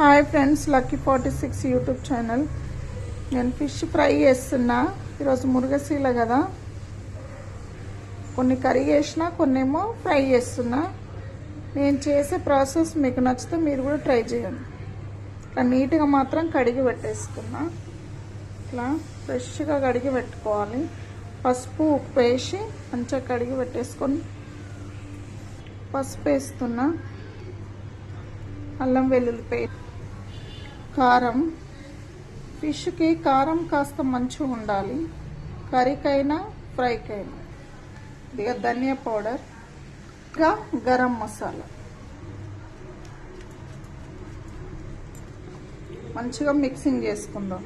Hi friends, లక్కీ46 YouTube channel. నేను fish fry చేస్తున్నా. ఈరోజు మురుగశీల కదా, కొన్ని కర్రీ చేసిన, కొన్నేమో ఫ్రై చేస్తున్నా. నేను చేసే ప్రాసెస్ మీకు నచ్చితే మీరు కూడా ట్రై చేయండి. ఇట్లా నీట్గా మాత్రం కడిగి పెట్టేసుకున్నా. ఇట్లా ఫ్రెష్గా కడిగి పెట్టుకోవాలి. పసుపు ఉప్పు వేసి మంచిగా కడిగి పెట్టేసుకొని పసుపు వేస్తున్నా. అల్లం వెల్లుల్లి పేస్ట్, కారం. ఫిష్కి కారం కాస్త మంచిగా ఉండాలి, కర్రీకైనా ఫ్రైకైనా. ఇక ధనియా పౌడర్, ఇంకా గరం మసాలా. మంచిగా మిక్సింగ్ చేసుకుందాం.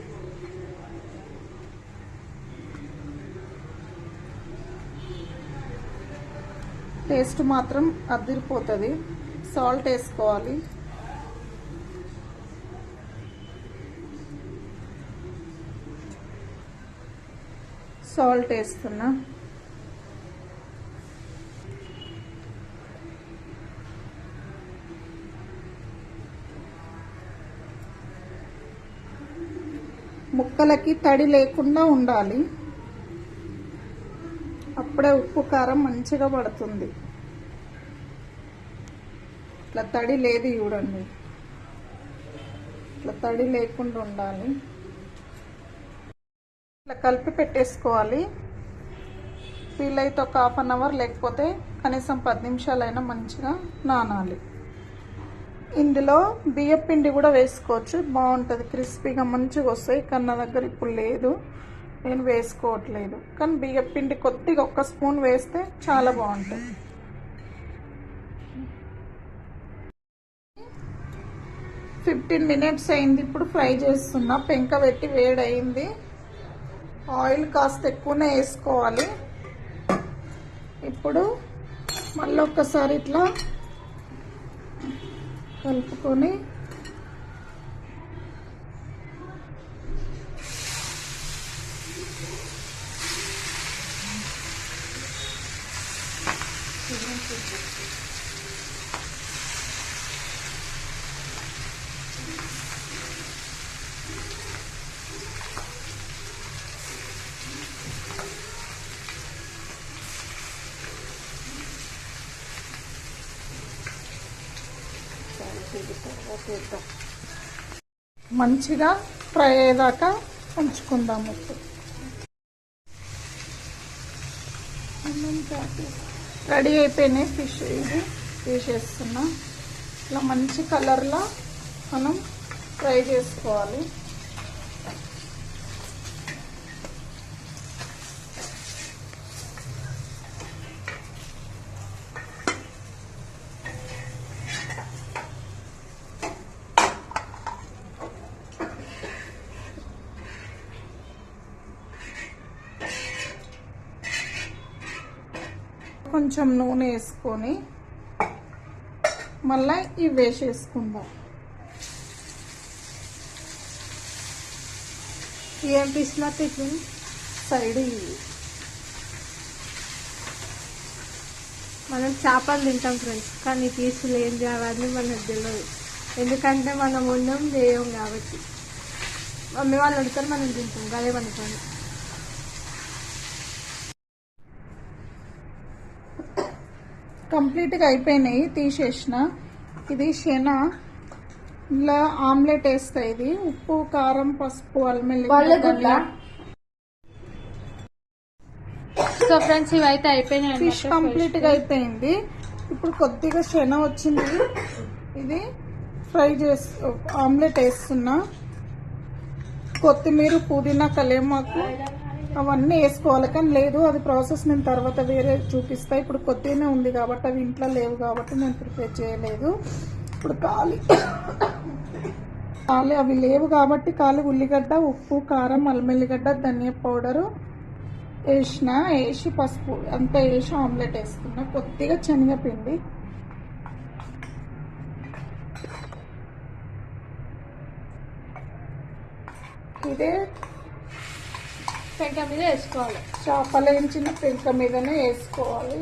టేస్ట్ మాత్రం అదిరిపోతుంది. సాల్ట్ వేసుకోవాలి. సాల్ట్ వేస్తున్నా. ముక్కలకి తడి లేకుండా ఉండాలి, అప్పుడే ఉప్పు కారం మంచిగా పడుతుంది. ఇట్లా తడి లేదు చూడండి, ఇట్లా తడి లేకుండా ఉండాలి. ఇట్లా కలిపి పెట్టేసుకోవాలి. వీలైతే ఒక ½ అన్ అవర్, లేకపోతే కనీసం 10 నిమిషాలైనా మంచిగా నానాలి. ఇందులో బియ్యం పిండి కూడా వేసుకోవచ్చు, బాగుంటుంది, క్రిస్పీగా మంచిగా వస్తాయి. కానీ నా దగ్గర ఇప్పుడు లేదు, నేను వేసుకోవట్లేదు. కానీ బియ్యం పిండి కొద్దిగా 1 స్పూన్ వేస్తే చాలా బాగుంటుంది. 15 మినిట్స్ అయింది. ఇప్పుడు ఫ్రై చేస్తున్నా. పెంక పెట్టి వేడయింది. ఆయిల్ కాస్త ఎక్కువనే వేసుకోవాలి. ఇప్పుడు మళ్ళీ ఒక్కసారి ఇట్లా కలుపుకొని మంచిగా ఫ్రై అయ్యేదాకా ఉంచుకుందాము. రెడీ అయిపోయినాయి ఫిష్. ఇది తీసేస్తున్నా. ఇట్లా మంచి కలర్లో మనం ఫ్రై చేసుకోవాలి. కొంచెం నూనె వేసుకొని మళ్ళీ ఇవి వేసేసుకుందాం. ఏం పిసినా టిఫిన్ సైడ్ మనం చేపలు తింటాం ఫ్రెండ్స్, కానీ పీసులు ఏం చేయాలని మనకు తెలియదు. ఎందుకంటే మనం ఉండం చేయం కాబట్టి. మమ్మీ వాళ్ళు వండుతారు, మనం తింటాం, అదే మన పని. కంప్లీట్గా అయిపోయినాయి, తీసేసిన. ఇది శన, ఇలా ఆమ్లెట్ వేస్తా. ఇది ఉప్పు కారం పసుపు అల్లం. సో ఫ్రెండ్స్, ఇవి అయితే అయిపోయినాయి. ఫిష్ కంప్లీట్గా అయిపోయింది. ఇప్పుడు కొద్దిగా శన వచ్చింది. ఇది ఫ్రై చేసి ఆమ్లెట్ వేస్తున్నా. కొత్తిమీర పుదీనా కలేమాకు అవన్నీ వేసుకోవాలి. కానీ లేదు, అది ప్రాసెస్ నేను తర్వాత వేరే చూపిస్తా. ఇప్పుడు కొద్దిగానే ఉంది కాబట్టి, అవి ఇంట్లో లేవు కాబట్టి నేను ప్రిపేర్ చేయలేదు. ఇప్పుడు కాలి అవి లేవు కాబట్టి కాలి ఉల్లిగడ్డ, ఉప్పు కారం అల్లం ఎల్లిగడ్డ ధనియా పౌడరు వేసి పసుపు అంతా వేసి ఆమ్లెట్ వేసుకున్నా. కొద్దిగా శనగపిండి, ఇదే పెంక మీద వేసుకోవాలి. చేపలు వేయించిన పెంక మీదనే వేసుకోవాలి.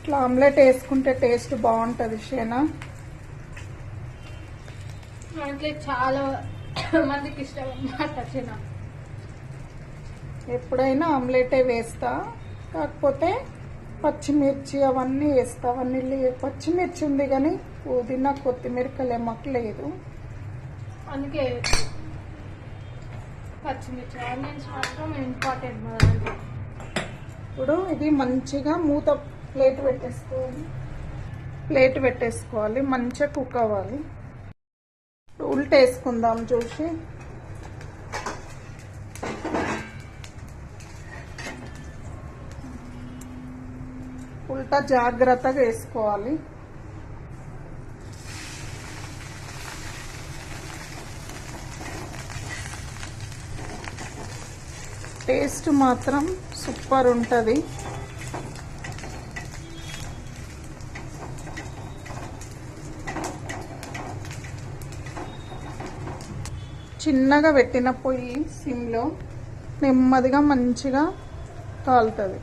ఇట్లా ఆమ్లెట్ వేసుకుంటే టేస్ట్ బాగుంటుంది షేనా. అంటే చాలా మందికి ఇష్టం అన్నమాట చిన్న. ఎప్పుడైనా ఆమ్లెటే వేస్తా, కాకపోతే పచ్చిమిర్చి అవన్నీ వేస్తా. అవన్నీ పచ్చిమిర్చి ఉంది కానీ పుదీనా కొత్తిమీర కలేమాకు లేదు, అందుకే పచ్చిమిర్చి ఆనియన్స్ మాత్రం ఇంపార్టెంట్ మన దాంట్లో. ఇప్పుడు ఇది మంచిగా మూత ప్లేట్ పెట్టేసుకోవాలి, మంచిగా కుక్ అవ్వాలి. ఉల్ట వేసుకుందాం చూసి. ఉల్టా జాగ్రత్తగా వేసుకోవాలి. టేస్ట్ మాత్రం సూపర్ ఉంటుంది. చిన్నగా పెట్టిన పొయ్యి సిమ్లో నెమ్మదిగా మంచిగా కాలుతుంది.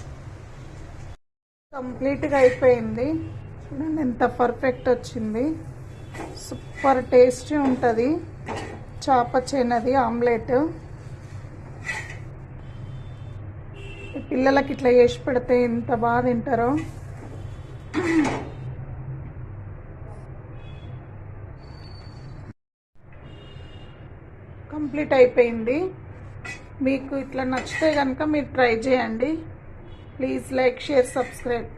కంప్లీట్గా అయిపోయింది. చూడండి ఎంత పర్ఫెక్ట్ వచ్చింది. సూపర్ టేస్టీ ఉంటుంది చేప చేనది ఆమ్లెట్. పిల్లలకి ఇట్లా చేసి పెడితే ఎంత బాగా తింటారో. కంప్లీట్ అయిపోయింది. మీకు ఇట్లా నచ్చితే కనుక మీరు ట్రై చేయండి. Please like, share, subscribe.